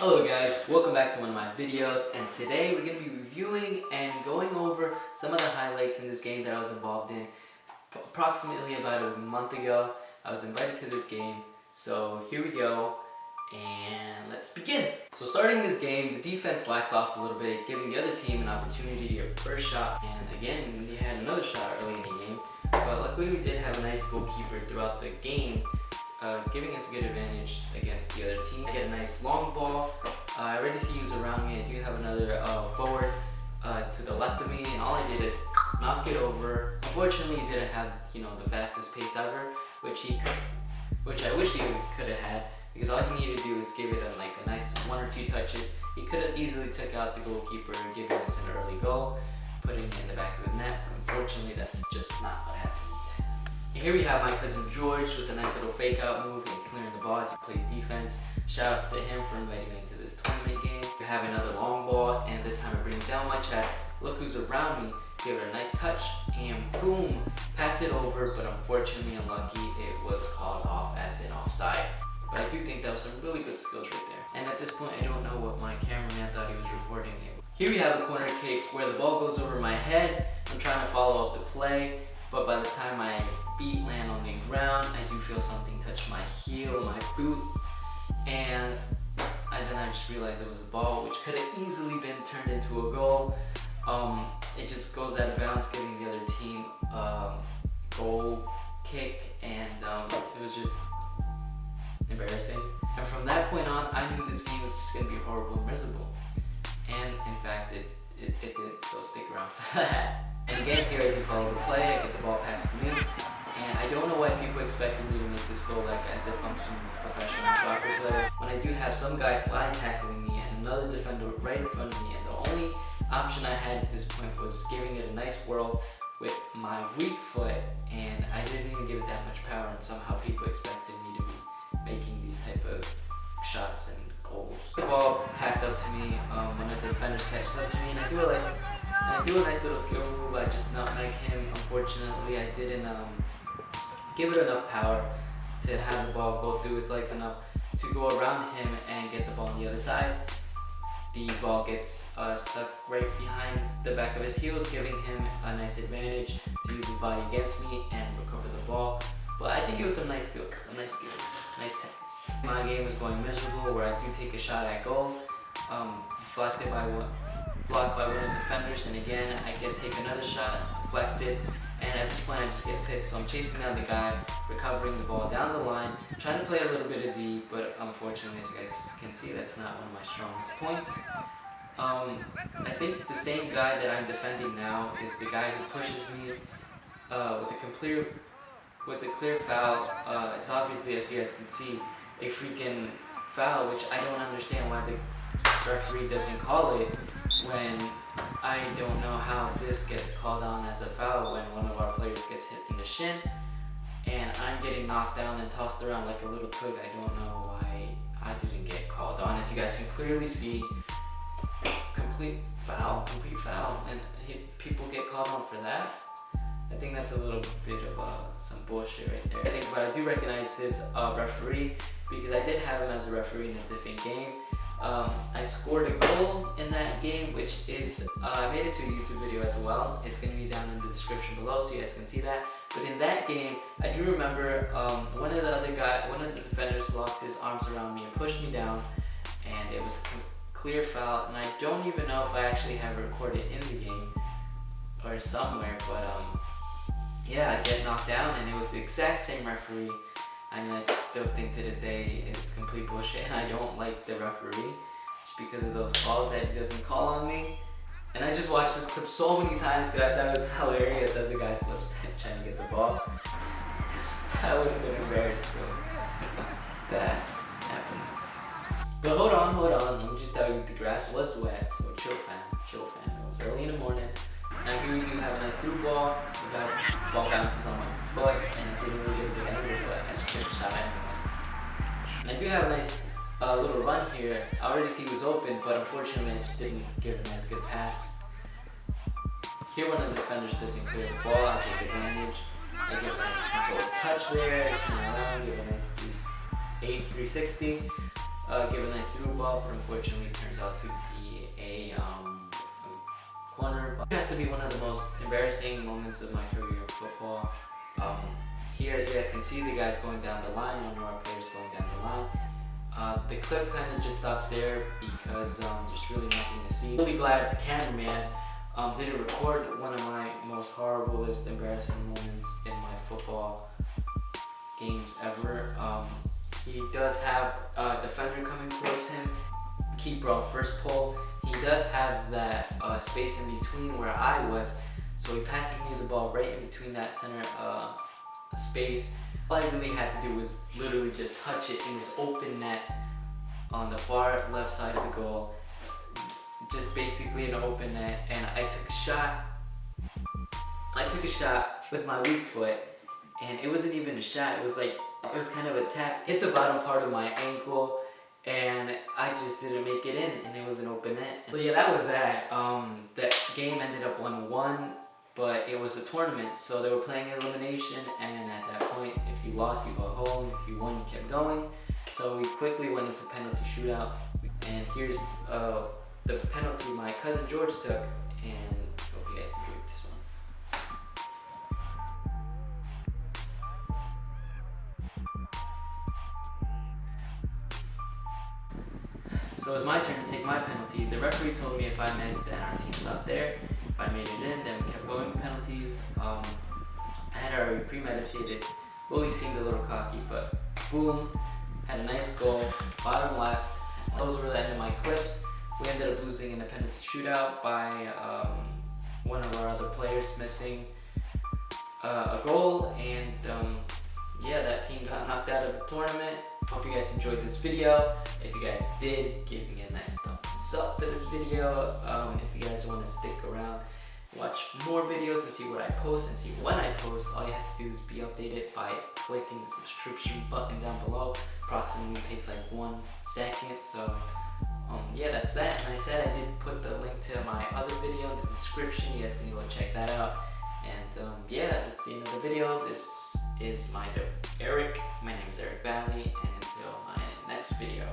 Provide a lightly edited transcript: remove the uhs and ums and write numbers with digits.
Hello guys, welcome back to one of my videos, and today we're going to be reviewing and going over some of the highlights in this game that I was involved in. Approximately about a month ago, I was invited to this game, so here we go, and let's begin. So starting this game, the defense slacks off a little bit, giving the other team an opportunity to get first shot, and again, we had another shot early in the game, but luckily we did have a nice goalkeeper throughout the game, giving us a good advantage against the other team. I get a nice long ball. I already see who's around me. I do have another forward to the left of me, and all I did is knock it over. Unfortunately, he didn't have the fastest pace ever, which I wish he could have had, because all he needed to do was give it a nice 1 or 2 touches. He could have easily took out the goalkeeper and given us an early goal, putting it in the back of the net. But unfortunately, that's just not what happened. Here we have my cousin George with a nice little fake out move and clearing the ball as he plays defense. Shoutouts to him for inviting me into this tournament game. We have another long ball, and this time I bring it down my chest. Look who's around me. Give it a nice touch, and boom, pass it over, but unfortunately unlucky, it was called off as an offside. But I do think that was some really good skills right there. And at this point, I don't know what my cameraman thought he was recording it. Here we have a corner kick where the ball goes over my head. I'm trying to follow up the play, but by the time my feet land on the ground, I do feel something touch my heel, my boot, and then I just realized it was a ball, which could have easily been turned into a goal. It just goes out of bounds, giving the other team goal kick, and it was just embarrassing. And from that point on, I knew this game was just going to be horrible and miserable. And in fact, it did, so stick around for that. And again, here I do follow the play, I get the ball passed to me, and I don't know why people expected me to make this goal as if I'm some professional soccer player, when I do have some guy slide tackling me and another defender right in front of me, and the only option I had at this point was giving it a nice whirl with my weak foot, and I didn't even give it that much power, and somehow people expected me to be making these type of shots and goals. The ball passed up to me, one of the defenders catches up to me, and I do a nice little skill move. I just nutmeg him. Unfortunately, I didn't give it enough power to have the ball go through his legs enough to go around him and get the ball on the other side. The ball gets stuck right behind the back of his heels, giving him a nice advantage to use his body against me and recover the ball. But I think it was some nice skills, nice tackles. My game was going miserable, where I do take a shot at goal, blocked by one of the defenders, and again I take another shot, deflected, and at this point I just get pissed, so I'm chasing down the guy, recovering the ball down the line, trying to play a little bit of D, but unfortunately, as you guys can see, that's not one of my strongest points. I think the same guy that I'm defending now is the guy who pushes me with the clear foul. It's obviously, as you guys can see, a freaking foul, which I don't understand why the referee doesn't call it, when I don't know how this gets called on as a foul when one of our players gets hit in the shin and I'm getting knocked down and tossed around like a little twig. I don't know why I didn't get called on. As you guys can clearly see, complete foul, and people get called on for that. I think that's a little bit of some bullshit right there. But I do recognize this referee, because I did have him as a referee in a different game. I scored a goal in that game, which is, I made it to a YouTube video as well. It's going to be down in the description below so you guys can see that. But in that game, I do remember one of the defenders locked his arms around me and pushed me down, and it was a clear foul, and I don't even know if I actually have it recorded in the game or somewhere, but yeah, I get knocked down, and it was the exact same referee. And I still think to this day it's complete bullshit, and I don't like the referee just because of those calls that he doesn't call on me. And I just watched this clip so many times because I thought it was hilarious as the guy slips trying to get the ball. I would have been embarrassed if that happened. But hold on, let me just tell you, the grass was wet, so chill fam. It was early in the morning. Now here we do have a nice through ball. The ball bounces on my butt, and it didn't really get a good angle, but I just took a shot anyways. And I do have a nice little run here. I already see he was open, but unfortunately I just didn't give a nice good pass. Here one of the defenders doesn't clear the ball, I take advantage. I give a nice controlled touch there, turn around, give a nice 360. give a nice through ball, but unfortunately it turns out to be a corner. It has to be one of the most embarrassing moments of my career in football. Here, as you guys can see, the guy's going down the line, one of our players going down the line. The clip kind of just stops there because there's really nothing to see. Really glad the cameraman didn't record one of my most horriblest, embarrassing moments in my football games ever. He does have a defender coming towards him, keeper on first pull. He does have that space in between where I was, so he passes me the ball right in between that center space. All I really had to do was literally just touch it in this open net on the far left side of the goal. Just basically an open net, and I took a shot. I took a shot with my weak foot, and it wasn't even a shot. It was kind of a tap. Hit the bottom part of my ankle, and I just didn't make it in, and it was an open net. So yeah, that was that. That game ended up 1-1, but it was a tournament, so they were playing elimination, and at that point, if you lost, you go home. If you won, you kept going. So we quickly went into penalty shootout, and here's the penalty my cousin George took, and hope you guys enjoyed this one. So it was my turn to take my penalty. The referee told me if I missed, then our team stopped there. If I made it in, then we kept going with penalties. I had already premeditated. Goalie seemed a little cocky, but boom, had a nice goal, bottom left. Those were the end of my clips. We ended up losing in the penalty shootout by one of our other players missing a goal, and yeah, that team got knocked out of the tournament. Hope you guys enjoyed this video. If you guys did, give me a nice thumbs up for this video. If you guys want to stick around, watch more videos and see what I post and see when I post, all you have to do is be updated by clicking the subscription button down below. Approximately takes like 1 second, so yeah, that's that. And I said I did put the link to my other video in the description. You guys can go check that out. And yeah, that's the end of the video. This is Mind of Eric. My name is Eric Valley, and until my next video.